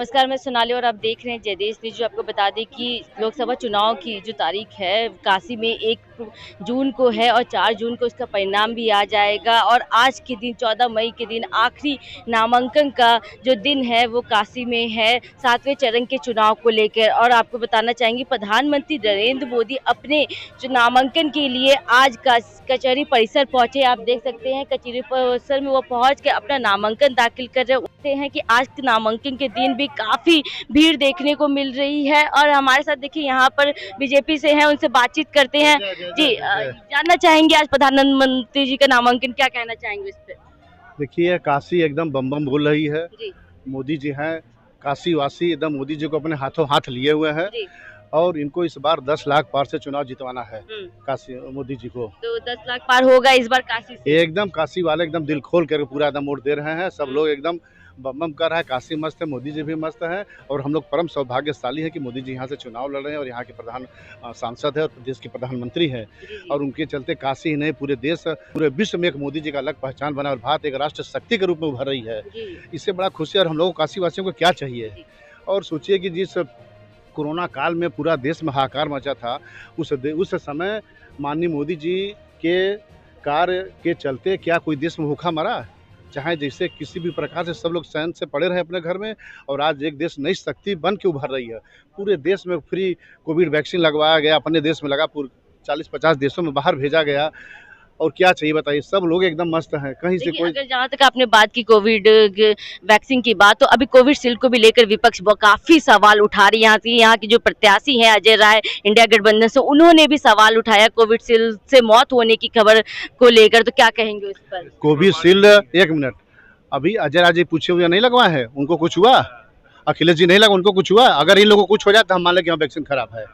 नमस्कार, मैं सोनाली और आप देख रहे हैं जय देश न्यूज़। जो आपको बता दें कि लोकसभा चुनाव की जो तारीख है काशी में 1 जून को है और 4 जून को इसका परिणाम भी आ जाएगा। और आज के दिन 14 मई के दिन आखिरी नामांकन का जो दिन है वो काशी में है 7वें चरण के चुनाव को लेकर। और आपको बताना चाहेंगे प्रधानमंत्री नरेंद्र मोदी अपने नामांकन के लिए आज कचहरी परिसर पहुंचे। आप देख सकते हैं कचहरी परिसर में वो पहुंच के अपना नामांकन दाखिल कर रहे हैं कि आज के नामांकन के दिन भी काफी भीड़ देखने को मिल रही है। और हमारे साथ देखिए यहाँ पर बीजेपी से हैं, उनसे बातचीत करते हैं। जी जानना चाहेंगे आज प्रधानमंत्री जी का नामांकन, क्या कहना चाहेंगे इस पे? देखिए काशी एकदम बम बम बोल रही है। जी। मोदी जी हैं काशी वासी, एकदम मोदी जी को अपने हाथों हाथ लिए हुए हैं और इनको इस बार 10 लाख पार से चुनाव जितवाना है काशी मोदी जी को। तो 10 लाख पार होगा इस बार काशी से? एकदम काशी वाले एकदम दिल खोल कर पूरा एकदम वोट दे रहे हैं। सब लोग एकदम बम बम कर रहा है। काशी मस्त है, मोदी जी भी मस्त है और हम लोग परम सौभाग्यशाली है कि मोदी जी यहाँ से चुनाव लड़ रहे हैं और यहाँ के प्रधान सांसद है और प्रदेश के प्रधानमंत्री हैं। और उनके चलते काशी ही नहीं पूरे देश पूरे विश्व में एक मोदी जी का अलग पहचान बना और भारत एक राष्ट्र शक्ति के रूप में उभर रही है। इससे बड़ा खुशी और हम लोग काशी वासियों को क्या चाहिए। और सोचिए कि जिस कोरोना काल में पूरा देश में हाहाकार मचा था, उस समय माननीय मोदी जी के कार्य के चलते क्या कोई देश में भूखा मरा? चाहे जैसे किसी भी प्रकार से सब लोग चैन से पड़े रहे अपने घर में और आज एक देश नई शक्ति बन के उभर रही है। पूरे देश में फ्री कोविड वैक्सीन लगवाया गया, अपने देश में लगा, पूरे 40-50 देशों में बाहर भेजा गया। और क्या चाहिए बताइए, सब लोग एकदम मस्त हैं। कहीं से कोई अगर जहाँ तक आपने बात की कोविड वैक्सीन की बात, तो अभी कोविशील्ड को भी लेकर विपक्ष काफी सवाल उठा रही है। यहाँ की जो प्रत्याशी हैं अजय राय इंडिया गठबंधन से, उन्होंने भी सवाल उठाया कोविशील्ड से मौत होने की खबर को लेकर। तो क्या कहेंगे उस पर? कोविशील्ड, एक मिनट, अभी अजय राय जी पूछे हुए नहीं लगवाए हैं, उनको कुछ हुआ? अखिलेश जी नहीं लगा, उनको कुछ हुआ? अगर इन लोगों को कुछ हो जाए तो हम मान लें कि हाँ वैक्सीन खराब है।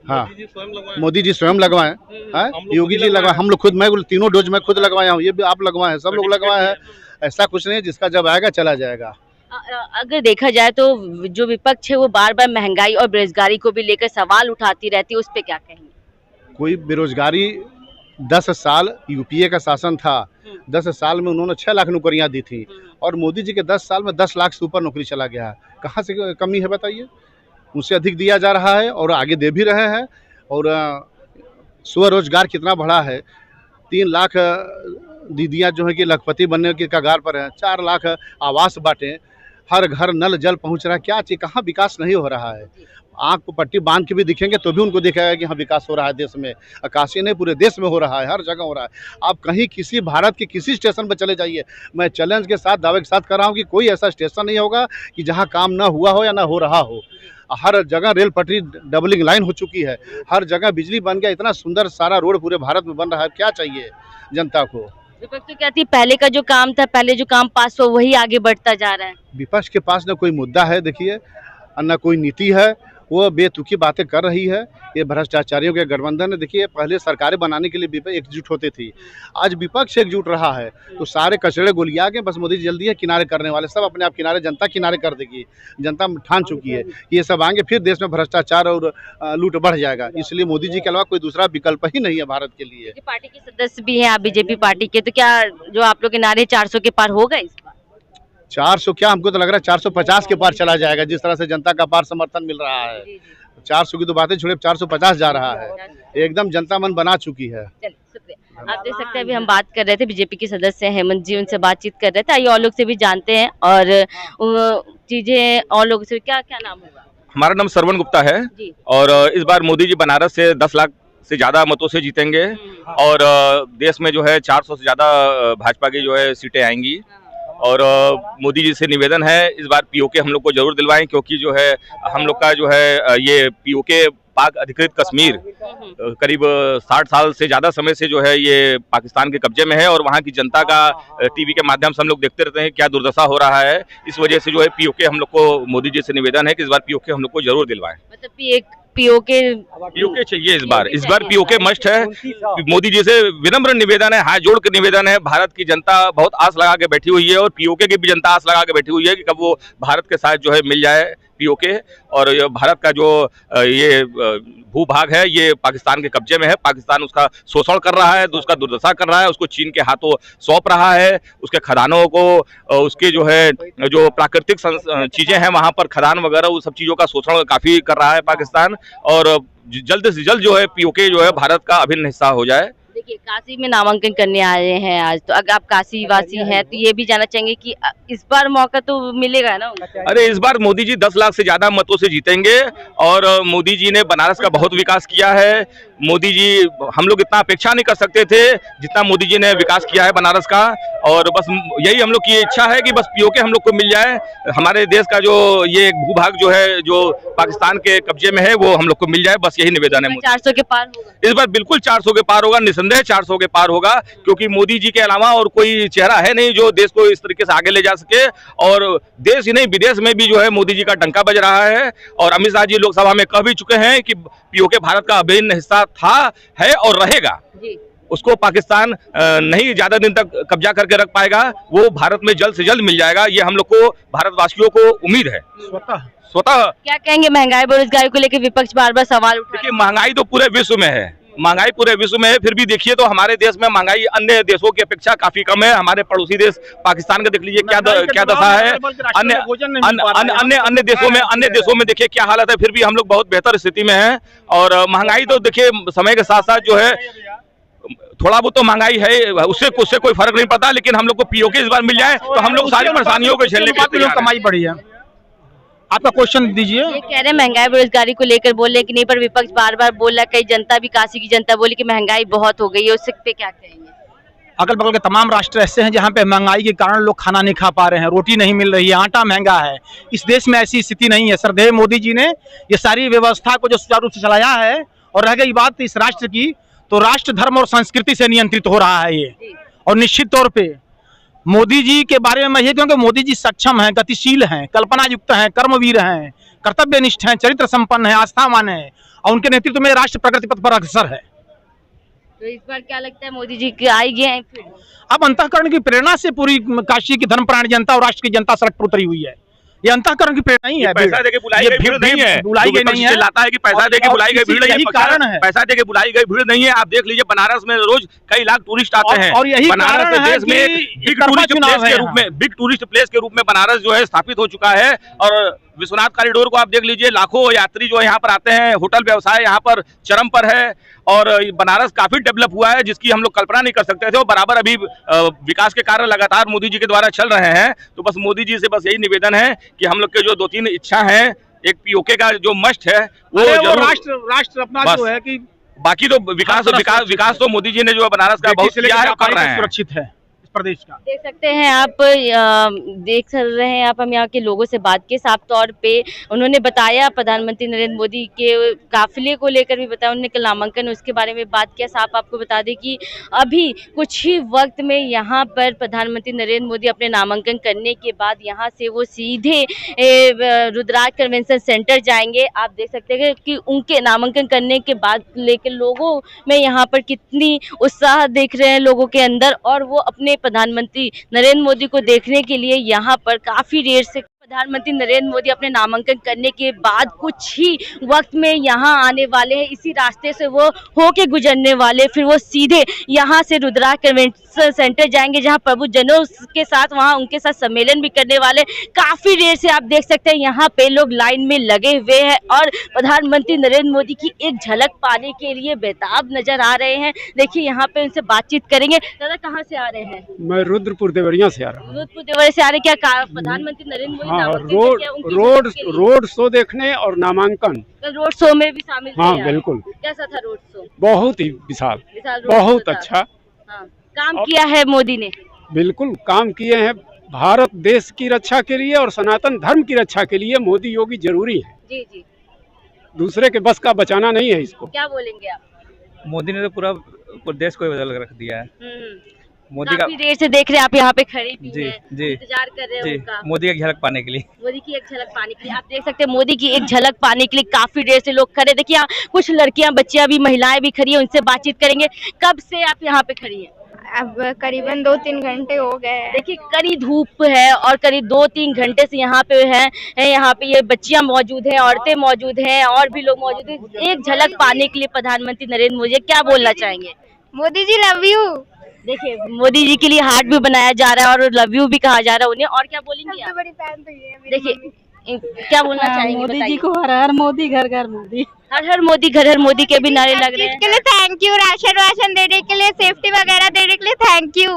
हाँ, मोदी जी स्वयं लगवाए हैं, योगी जी लगवाए, हम लोग खुद, मैं तीनों डोज मैं खुद लगवाया हूँ, ये भी आप लगवाए हैं, सब लोग लगवाए हैं। ऐसा कुछ नहीं है, जिसका जब आएगा चला जाएगा। अगर देखा जाए तो जो विपक्ष है वो बार बार महंगाई और बेरोजगारी को भी लेकर सवाल उठाती रहती है, उस पे क्या कहेंगे? कोई बेरोजगारी 10 साल यूपीए का शासन था, 10 साल में उन्होंने 6 लाख नौकरियां दी थी और मोदी जी के 10 साल में 10 लाख से ऊपर नौकरी चला गया है। कहाँ से कमी है बताइए? उनसे अधिक दिया जा रहा है और आगे दे भी रहे हैं। और स्वरोजगार कितना बढ़ा है, 3 लाख दीदियाँ जो है कि लखपति बनने की कगार पर हैं, 4 लाख आवास बांटे, हर घर नल जल पहुंच रहा है। क्या चाहिए? कहाँ विकास नहीं हो रहा है? आँख पर पट्टी बांध के भी दिखेंगे तो भी उनको दिखेगा कि हाँ विकास हो रहा है देश में। काशी नहीं, पूरे देश में हो रहा है, हर जगह हो रहा है। आप कहीं किसी भारत के किसी स्टेशन पर चले जाइए, मैं चैलेंज के साथ दावे के साथ कर रहा हूँ कि कोई ऐसा स्टेशन नहीं होगा कि जहाँ काम ना हुआ हो या ना हो रहा हो। हर जगह रेल पटरी डबलिंग लाइन हो चुकी है, हर जगह बिजली बन गया, इतना सुंदर सारा रोड पूरे भारत में बन रहा है। क्या चाहिए जनता को? विपक्ष तो कहती है पहले का जो काम था, पहले जो काम पास हो वही आगे बढ़ता जा रहा है। विपक्ष के पास न कोई मुद्दा है देखिए, न कोई नीति है, वो बेतुकी बातें कर रही है। ये भ्रष्टाचारियों के गठबंधन है। देखिए पहले सरकारें बनाने के लिए विपक्ष एकजुट होती थी, आज विपक्ष एकजुट रहा है तो सारे कचड़े गोलियां के बस मोदी जी जल्दी है किनारे करने वाले, सब अपने आप किनारे, जनता किनारे कर देगी। जनता ठान चुकी है कि ये सब आएंगे फिर देश में भ्रष्टाचार और लूट बढ़ जाएगा। इसलिए मोदी जी के अलावा कोई दूसरा विकल्प ही नहीं है भारत के लिए। पार्टी के सदस्य भी हैं आप बीजेपी पार्टी के, तो क्या जो आप लोग के नारे 400 के पार होगा इस बार? 400 क्या, हमको तो लग रहा है 450 के पार चला जाएगा, जिस तरह से जनता का पार समर्थन मिल रहा है। 400 की तो बातें छोड़े, 450 जा रहा है, एकदम जनता मन बना चुकी है। आप देख सकते हैं अभी हम बात कर रहे थे बीजेपी के सदस्य हेमंत जी, उनसे बातचीत कर रहे थे। आइए और लोग से भी जानते हैं और चीजें और लोगों से। क्या क्या नाम होगा? हमारा नाम सरवन गुप्ता है और इस बार मोदी जी बनारस से 10 लाख से ज्यादा मतों से जीतेंगे और देश में जो है 400 से ज्यादा भाजपा की जो है सीटें आएंगी। और मोदी जी से निवेदन है इस बार पीओके हम लोग को जरूर दिलवाएं, क्योंकि जो है हम लोग का जो है ये पीओके पाक अधिकृत कश्मीर करीब 60 साल से ज़्यादा समय से जो है ये पाकिस्तान के कब्जे में है और वहाँ की जनता का टीवी के माध्यम से हम लोग देखते रहते हैं क्या दुर्दशा हो रहा है। इस वजह से जो है पीओके हम लोग को, मोदी जी से निवेदन है कि इस बार पीओके हम लोग को जरूर दिलवाएं। मतलब पीओके चाहिए इस बार पीओके मस्ट है। मोदी जी से विनम्र निवेदन है, हाथ जोड़ के निवेदन है। भारत की जनता बहुत आस लगा के बैठी हुई है और पीओके की भी जनता आस लगा के बैठी हुई है कि कब वो भारत के साथ जो है मिल जाए, पीओके, और ये भारत का जो ये भूभाग है ये पाकिस्तान के कब्जे में है। पाकिस्तान उसका शोषण कर रहा है, उसका दुर्दशा कर रहा है, उसको चीन के हाथों सौंप रहा है, उसके खदानों को, उसके जो है जो प्राकृतिक चीजें हैं वहां पर खदान वगैरह उस सब चीजों का शोषण काफी कर रहा है पाकिस्तान। और जल्द से जल्द जो है पीओके जो है भारत का अभिन्न हिस्सा हो जाए। देखिए, काशी में नामांकन करने आए हैं आज, तो अगर आप काशी वासी हैं तो ये भी जानना चाहेंगे कि इस बार मौका तो मिलेगा ना? अरे इस बार मोदी जी 10 लाख से ज्यादा मतों से जीतेंगे, और मोदी जी ने बनारस का बहुत विकास किया है। मोदी जी, हम लोग इतना अपेक्षा नहीं कर सकते थे जितना मोदी जी ने विकास किया है बनारस का, और बस यही हम लोग की इच्छा है कि बस पीओके हम लोग को मिल जाए। हमारे देश का जो ये भूभाग जो है जो पाकिस्तान के कब्जे में है वो हम लोग को मिल जाए, बस यही निवेदन है। 400 के पार होगा इस बार, बिल्कुल 400 के पार होगा, निसंदेह 400 के पार होगा, क्योंकि मोदी जी के अलावा और कोई चेहरा है नहीं जो देश को इस तरीके से आगे ले जा सके। और देश ही नहीं विदेश में भी जो है मोदी जी का डंका बज रहा है, और अमित शाह जी लोकसभा में कह भी चुके हैं कि पीओके भारत का अभिन्न हिस्सा था, है और रहेगा जी। उसको पाकिस्तान नहीं ज्यादा दिन तक कब्जा करके रख पाएगा, वो भारत में जल्द से जल्द मिल जाएगा, ये हम लोग को भारतवासियों को उम्मीद है। स्वतः क्या कहेंगे महंगाई बेरोजगारी को लेकर विपक्ष बार बार सवाल उठा? देखिए, महंगाई तो पूरे विश्व में है, महंगाई पूरे विश्व में है, फिर भी देखिए तो हमारे देश में महंगाई अन्य देशों की अपेक्षा काफी कम है। हमारे पड़ोसी देश पाकिस्तान का देख लीजिए क्या दशा है, अन्य देशों में देखिए क्या हालत है, फिर भी हम लोग बहुत बेहतर स्थिति में हैं। और महंगाई तो देखिए समय के साथ साथ जो है थोड़ा बहुत तो महंगाई है, उससे कोई फर्क नहीं पड़ता, लेकिन हम लोग को पीओके इस बार मिल जाए तो हम लोग सारी परेशानियों को झेलने के लिए कमाई बढ़ी है। आपका क्वेश्चन दीजिए। ये कह रहे हैं महंगाई बेरोजगारी को लेकर बोल रहे हैं कि नहीं, पर विपक्ष बार बार बोल रहा है, कई जनता भी, काशी की जनता बोली कि महंगाई बहुत हो गई है, उससे पे क्या कहेंगे? अगल बगल के तमाम राष्ट्र ऐसे हैं जहां पे महंगाई के कारण लोग खाना नहीं खा पा रहे हैं, रोटी नहीं मिल रही है, आटा महंगा है। इस देश में ऐसी स्थिति नहीं है। श्रद्धेय मोदी जी ने ये सारी व्यवस्था को जो सुचारू रूप से चलाया है, और रह गई बात इस राष्ट्र की, तो राष्ट्र धर्म और संस्कृति से नियंत्रित हो रहा है ये। और निश्चित तौर पे मोदी जी के बारे में मैं ये कहूँ कि मोदी जी सक्षम हैं, गतिशील हैं, कल्पना युक्त हैं, कर्मवीर हैं, कर्तव्यनिष्ठ हैं, चरित्र संपन्न हैं, आस्थावान हैं, और उनके नेतृत्व में राष्ट्र प्रगति पथ पर अग्रसर है। तो इस बार क्या लगता है मोदी जी की आएगी हैं फिर? अब अंतःकरण की प्रेरणा से पूरी काशी की धर्मप्राण जनता और राष्ट्र की जनता सड़क पर उतरी हुई है। ये अंतःकरण की प्रेरणा नहीं है, पैसा देके बुलाई गई भीड़ नहीं है, बुलाई गई नहीं है, लाता है कि पैसा देके बुलाई गई भीड़ नहीं है, कारण है पैसा देके बुलाई गई भीड़ नहीं है। आप देख लीजिए बनारस में रोज कई लाख टूरिस्ट आते हैं, और यही बनारस देश में बिग टूरिस्ट प्लेस के रूप में बनारस जो है स्थापित हो चुका है। और विश्वनाथ कॉरिडोर को आप देख लीजिए, लाखों यात्री जो यहाँ पर आते हैं, होटल व्यवसाय यहाँ पर चरम पर है, और बनारस काफी डेवलप हुआ है जिसकी हम लोग कल्पना नहीं कर सकते थे। और बराबर अभी विकास के कार्य लगातार मोदी जी के द्वारा चल रहे हैं। तो बस मोदी जी से बस यही निवेदन है कि हम लोग के जो 2-3 इच्छा है, एक पीओके का जो मस्ट है वो राष्ट्र अपना जो है कि बाकी तो विकास तो मोदी जी ने जो बनारस का बहुत किया है, कर रहे हैं, सुरक्षित है प्रदेश का। देख सकते हैं आप, देख रहे हैं आप, हम यहाँ के लोगों से बात की, साफ तौर पे उन्होंने बताया, प्रधानमंत्री नरेंद्र मोदी के काफिले को लेकर भी बताया, उन्होंने कल नामांकन उसके बारे में बात किया। साफ आपको बता दें कि अभी कुछ ही वक्त में यहाँ पर प्रधानमंत्री नरेंद्र मोदी अपने नामांकन करने के बाद यहाँ से वो सीधे रुद्राक्ष कन्वेंशन सेंटर जाएंगे। आप देख सकते हैं कि उनके नामांकन करने के बाद लेकर लोगों में यहाँ पर कितनी उत्साह देख रहे हैं लोगों के अंदर, और वो अपने प्रधानमंत्री नरेंद्र मोदी को देखने के लिए यहाँ पर काफी देर से प्रधानमंत्री नरेंद्र मोदी अपने नामांकन करने के बाद कुछ ही वक्त में यहाँ आने वाले हैं। इसी रास्ते से वो होके गुजरने वाले, फिर वो सीधे यहाँ से रुद्राक्ष कन्वेंशन सेंटर जाएंगे जहाँ प्रभु जनों के साथ वहाँ उनके साथ सम्मेलन भी करने वाले। काफी देर से आप देख सकते हैं यहाँ पे लोग लाइन में लगे हुए हैं और प्रधानमंत्री नरेंद्र मोदी की एक झलक पाने के लिए बेताब नजर आ रहे हैं। देखिए यहाँ पे उनसे बातचीत करेंगे। दादा कहाँ से आ रहे हैं? मैं रुद्रपुर देवरिया से आ रहा हूँ। रुद्रपुर देवरिया से आ रहे, क्या प्रधानमंत्री नरेंद्र मोदी रोड शो देखने और नामांकन? रोड शो में भी शामिल थे? हाँ बिल्कुल। कैसा था रोड शो? बहुत ही विशाल बहुत अच्छा। हाँ, काम किया है मोदी ने? बिल्कुल काम किए हैं। भारत देश की रक्षा के लिए और सनातन धर्म की रक्षा के लिए मोदी योगी जरूरी है। जी जी, दूसरे के बस का बचाना नहीं है इसको। क्या बोलेंगे आप? मोदी ने तो पूरा देश को बदल रख दिया है। मोदी काफी देर से देख रहे हैं आप यहाँ पे खड़े भी हैं, इंतजार कर रहे हैं उनका, मोदी की झलक पाने के लिए। मोदी की एक झलक पाने के लिए आप देख सकते हैं, मोदी की एक झलक पाने के लिए काफी देर से लोग खड़े। देखिए कुछ लड़कियां, बच्चियां भी, महिलाएं भी खड़ी हैं, उनसे बातचीत करेंगे। कब से आप यहाँ पे खड़ी हैं? अब करीबन 2-3 घंटे हो गए हैं। देखिए कड़ी धूप है और करीब 2-3 घंटे से यहाँ पे है यहाँ पे ये बच्चियां मौजूद हैं, औरतें मौजूद हैं और भी लोग मौजूद हैं। एक झलक पाने के लिए प्रधानमंत्री नरेंद्र मोदी क्या बोलना चाहेंगे? Modi ji love you. देखिए मोदी जी के लिए हार्ट भी बनाया जा रहा है और लव यू भी कहा जा रहा है उन्हें। और क्या बोलेंगे सबसे आप? बड़ी फैन तो ये है मेरी देखिए मम्मी। क्या बोलना चाहेंगे? मोदी जी बताइए। को हर हर मोदी, घर घर मोदी। हर हर मोदी, घर घर मोदी के भी नारे लग रहे हैं। इसके लिए थैंक यू, राशन वाशन देने के लिए, सेफ्टी वगैरह देने के लिए थैंक यू।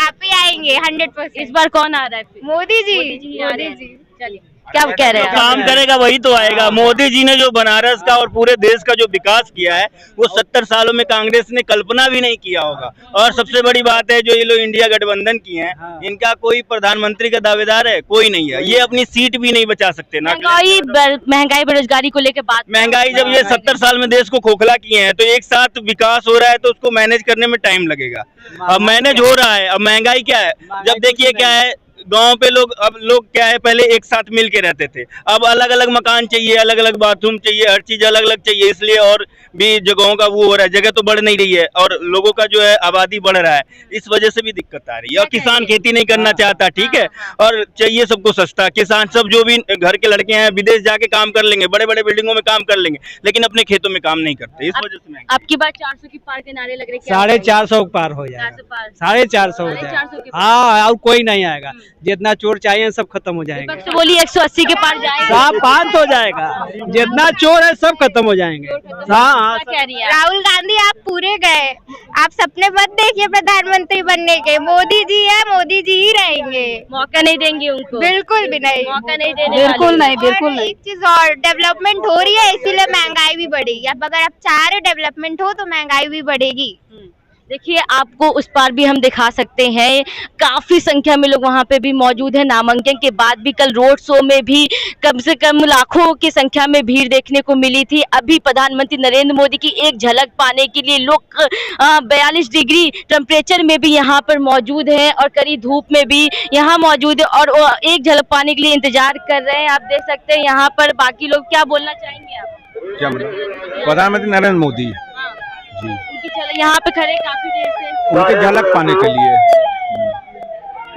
आप ही आएंगे 100%। इस बार कौन आ रहा है फिर? मोदी जी। आ रहे हैं। चलिए क्या कह रहे हैं आप? काम करेगा वही तो आएगा। मोदी जी ने जो बनारस का और पूरे देश का जो विकास किया है वो 70 सालों में कांग्रेस ने कल्पना भी नहीं किया होगा। और सबसे बड़ी बात है जो ये लोग इंडिया गठबंधन की हैं, इनका कोई प्रधानमंत्री का दावेदार है? कोई नहीं है। ये अपनी सीट भी नहीं बचा सकते ना। महंगाई बेरोजगारी को लेकर बात, महंगाई जब ये 70 साल में देश को खोखला किए हैं तो एक साथ विकास हो रहा है तो उसको मैनेज करने में टाइम लगेगा। अब मैनेज हो रहा है। अब महंगाई क्या है? जब देखिए क्या है, गांव पे अब लोग क्या है, पहले एक साथ मिल के रहते थे, अब अलग अलग मकान चाहिए, अलग अलग बाथरूम चाहिए, हर चीज अलग अलग चाहिए। इसलिए और भी जगहों का वो हो रहा है, जगह तो बढ़ नहीं रही है और लोगों का जो है आबादी बढ़ रहा है, इस वजह से भी दिक्कत आ रही है। और किसान खेती नहीं करना चाहता, ठीक है, और चाहिए सबको सस्ता। किसान सब जो भी घर के लड़के हैं विदेश जाके काम कर लेंगे, बड़े बड़े बिल्डिंगों में काम कर लेंगे, लेकिन अपने खेतों में काम नहीं करते। इस वजह से आपकी बात 400 की पार के नारे लग रहे हैं। 450 पार हो जाएगा। 450 हो जाएगा। हाँ, और कोई नहीं आएगा। जितना चोर चाहिए सब खत्म हो जाएंगे। विपक्ष बोली 180 के पार जाएगा। सब बंद हो जाएगा। जितना चोर है सब खत्म हो जाएंगे। हाँ, क्या कह रही है? राहुल गांधी आप पूरे गए। आप सपने मत देखिए प्रधानमंत्री बनने के। मोदी जी है, मोदी जी ही रहेंगे। मौका नहीं देंगे उनको? बिल्कुल भी नहीं। मौका नहीं देने बिल्कुल नहीं, और बिल्कुल नहीं। एक चीज और, डेवलपमेंट हो रही है इसीलिए महंगाई भी बढ़ेगी। अब अगर आप चाह रहे डेवलपमेंट हो तो महंगाई भी बढ़ेगी। देखिए आपको उस पार भी हम दिखा सकते हैं, काफी संख्या में लोग वहां पे भी मौजूद हैं। नामांकन के बाद भी कल रोड शो में भी कम से कम लाखों की संख्या में भीड़ देखने को मिली थी। अभी प्रधानमंत्री नरेंद्र मोदी की एक झलक पाने के लिए लोग 42 डिग्री टेम्परेचर में भी यहाँ पर मौजूद हैं और कड़ी धूप में भी यहाँ मौजूद है और एक झलक पाने के लिए इंतजार कर रहे हैं। आप देख सकते हैं यहाँ पर बाकी लोग क्या बोलना चाहेंगे आप? क्या प्रधानमंत्री नरेंद्र मोदी जी, उनकी झलक यहाँ पे खड़े काफी देर से, उनके झलक पाने के लिए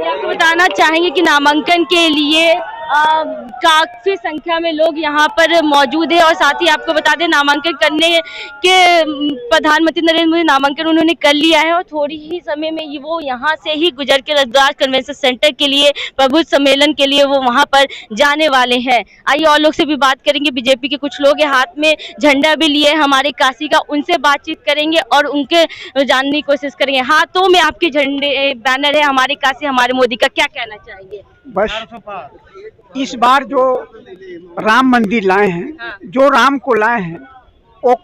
आपको बताना चाहेंगे कि नामांकन के लिए काफी संख्या में लोग यहाँ पर मौजूद है और साथ ही आपको बता दें नामांकन करने के प्रधानमंत्री नरेंद्र मोदी नामांकन उन्होंने कर लिया है और थोड़ी ही समय में वो यहाँ से ही गुजर के रविदास कन्वेंशन सेंटर के लिए प्रबुद्ध सम्मेलन के लिए वो वहाँ पर जाने वाले हैं। आइए और लोग से भी बात करेंगे। बीजेपी के कुछ लोग हाथ में झंडा भी लिए हमारे काशी का, उनसे बातचीत करेंगे और उनके जानने की कोशिश करेंगे। हाथों में आपके झंडे बैनर है हमारे काशी हमारे मोदी का, क्या कहना चाहेंगे? बस इस बार जो राम मंदिर लाए हैं, जो राम को लाए हैं वो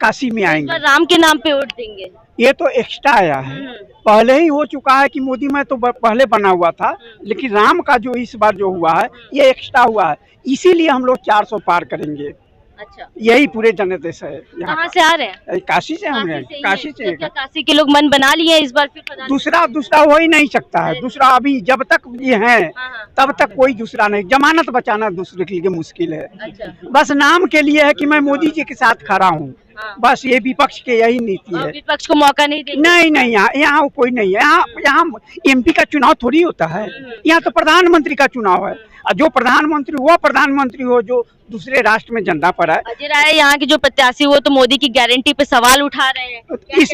काशी में आएंगे। राम के नाम पे वोट देंगे? ये तो एक्स्ट्रा आया है, पहले ही हो चुका है कि मोदी में तो पहले बना हुआ था, लेकिन राम का जो इस बार जो हुआ है ये एक्स्ट्रा हुआ है, इसीलिए हम लोग 400 पार करेंगे। अच्छा, यही पूरे जनदेश है। कहाँ से आ रहे हैं? काशी से हम काशी से। क्या काशी के लोग मन बना लिए इस बार फिर? दूसरा हो ही नहीं सकता है। दूसरा अभी जब तक ये है तब तक कोई दूसरा नहीं। जमानत बचाना दूसरे के लिए मुश्किल है। अच्छा। बस नाम के लिए है कि मैं मोदी जी के साथ खड़ा हूँ, बस ये विपक्ष के यही नीति है। विपक्ष को मौका नहीं देंगे? नहीं, यहाँ कोई नहीं है। यहाँ MP का चुनाव थोड़ी होता है, यहाँ तो प्रधानमंत्री का चुनाव है। जो प्रधानमंत्री वो प्रधानमंत्री हो जो दूसरे राष्ट्र में झंडा पर है। अजय राय यहाँ के जो प्रत्याशी वो तो मोदी की गारंटी पे सवाल उठा रहे हैं।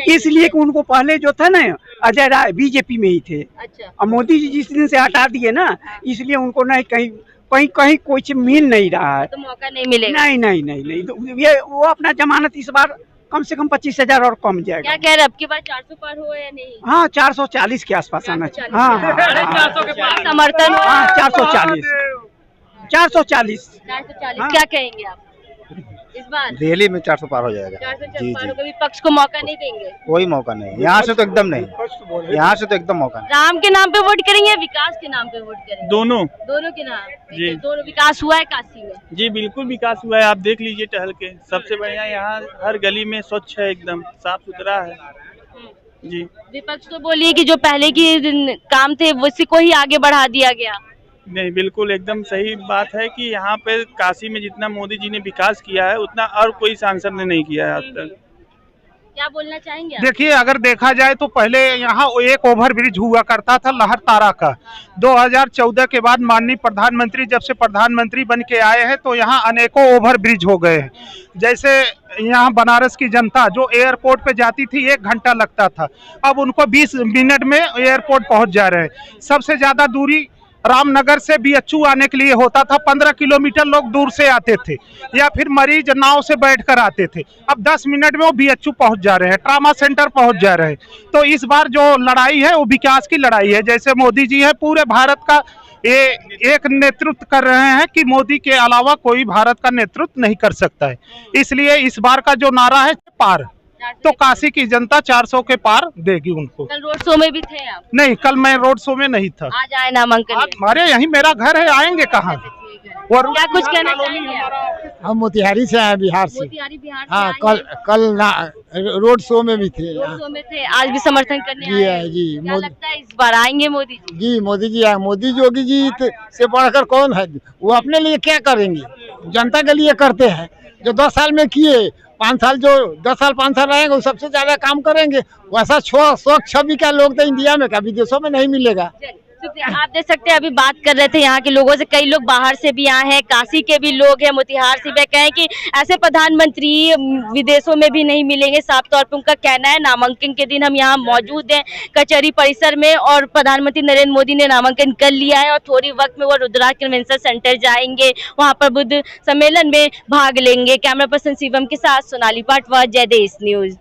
इसलिए कि उनको पहले जो था ना अजय राय बीजेपी में ही थे। अच्छा। और मोदी जी जिस दिन से हटा दिए ना, इसलिए उनको नहीं कहीं कुछ मिल नहीं रहा है। तो मौका नहीं मिलेगा? नहीं। तो ये वो अपना जमानत इस बार कम से कम 25,000 और कम जाएगा। क्या कह रहे अब की बार 400 पार हो या नहीं? हाँ, 440 के आसपास आना चाहिए। हाँ, समर्थन। हाँ, 440। 440 क्या कहेंगे आप इस बार? दिल्ली में 400 पार हो जाएगा। 440 पार होगा। विपक्ष को मौका नहीं देंगे? कोई मौका नहीं, यहाँ से तो एकदम नहीं, यहाँ से तो एकदम मौका नहीं। राम के नाम पे वोट करेंगे, विकास के नाम पे वोट करेंगे? दोनों के नाम जी। दोनों। विकास हुआ है काशी में? जी बिल्कुल विकास हुआ है। आप देख लीजिए टहल के, सबसे बढ़िया यहाँ हर गली में स्वच्छ है, एकदम साफ सुथरा है जी। विपक्ष तो बोलिए कि जो पहले की काम थे उसी को ही आगे बढ़ा दिया गया। नहीं, बिल्कुल एकदम सही बात है कि यहाँ पे काशी में जितना मोदी जी ने विकास किया है उतना और कोई सांसद ने नहीं किया है आज तक। क्या बोलना चाहेंगे आप? देखिए, अगर देखा जाए तो पहले यहाँ एक ओवर ब्रिज हुआ करता था लहरतारा का। 2014 के बाद माननीय प्रधानमंत्री जब से प्रधानमंत्री बन के आए हैं तो यहाँ अनेकों ओवर ब्रिज हो गए हैं। जैसे यहाँ बनारस की जनता जो एयरपोर्ट पे जाती थी 1 घंटा लगता था, अब उनको 20 मिनट में एयरपोर्ट पहुँच जा रहे हैं। सबसे ज्यादा दूरी रामनगर से बीएचयू आने के लिए होता था, 15 किलोमीटर लोग दूर से आते थे, या फिर मरीज नाव से बैठकर आते थे। अब 10 मिनट में वो बीएचयू पहुंच जा रहे हैं, ट्रामा सेंटर पहुंच जा रहे हैं। तो इस बार जो लड़ाई है वो विकास की लड़ाई है। जैसे मोदी जी है, पूरे भारत का ये एक नेतृत्व कर रहे हैं कि मोदी के अलावा कोई भारत का नेतृत्व नहीं कर सकता है। इसलिए इस बार का जो नारा है पार, तो काशी की जनता 400 के पार देगी उनको। कल रोड शो में भी थे आप? नहीं, कल मैं रोड शो में नहीं था। आज आए नामांकन में? हमारे यहीं मेरा घर है, आएंगे कहाँ? और क्या कुछ कहना चाहेंगे आप? हम मोतिहारी से आए, बिहार से। मोतिहारी बिहार से हाँ, आए हैं। रोड शो में भी थे। रोड शो में थे, आज भी समर्थन करने आए हैं। जी, क्या लगता है इस बार आएंगे मोदी जी? जी, मोदी जी आए। मोदी योगी जी से बढ़कर कौन है? वो अपने लिए क्या करेंगे? जनता के लिए करते हैं। जो 10 साल में किए, 5 साल जो 10 साल 5 साल रहेंगे वो सबसे ज्यादा काम करेंगे। वैसा स्वच्छ छवि का लोग तो इंडिया में का विदेशों में नहीं मिलेगा। आप देख सकते हैं, अभी बात कर रहे थे यहाँ के लोगों से, कई लोग बाहर से भी आए हैं, काशी के भी लोग हैं, मोतिहार से भी कहें कि ऐसे प्रधानमंत्री विदेशों में भी नहीं मिलेंगे। साफ तौर पर उनका कहना है। नामांकन के दिन हम यहाँ मौजूद हैं कचहरी परिसर में और प्रधानमंत्री नरेंद्र मोदी ने नामांकन कर लिया है और थोड़ी वक्त में वो रुद्रा कन्वेंशन सेंटर जाएंगे, वहाँ पर बुद्ध सम्मेलन में भाग लेंगे। कैमरा पर्सन शिवम के साथ सोनाली पाटवा, जय देश न्यूज।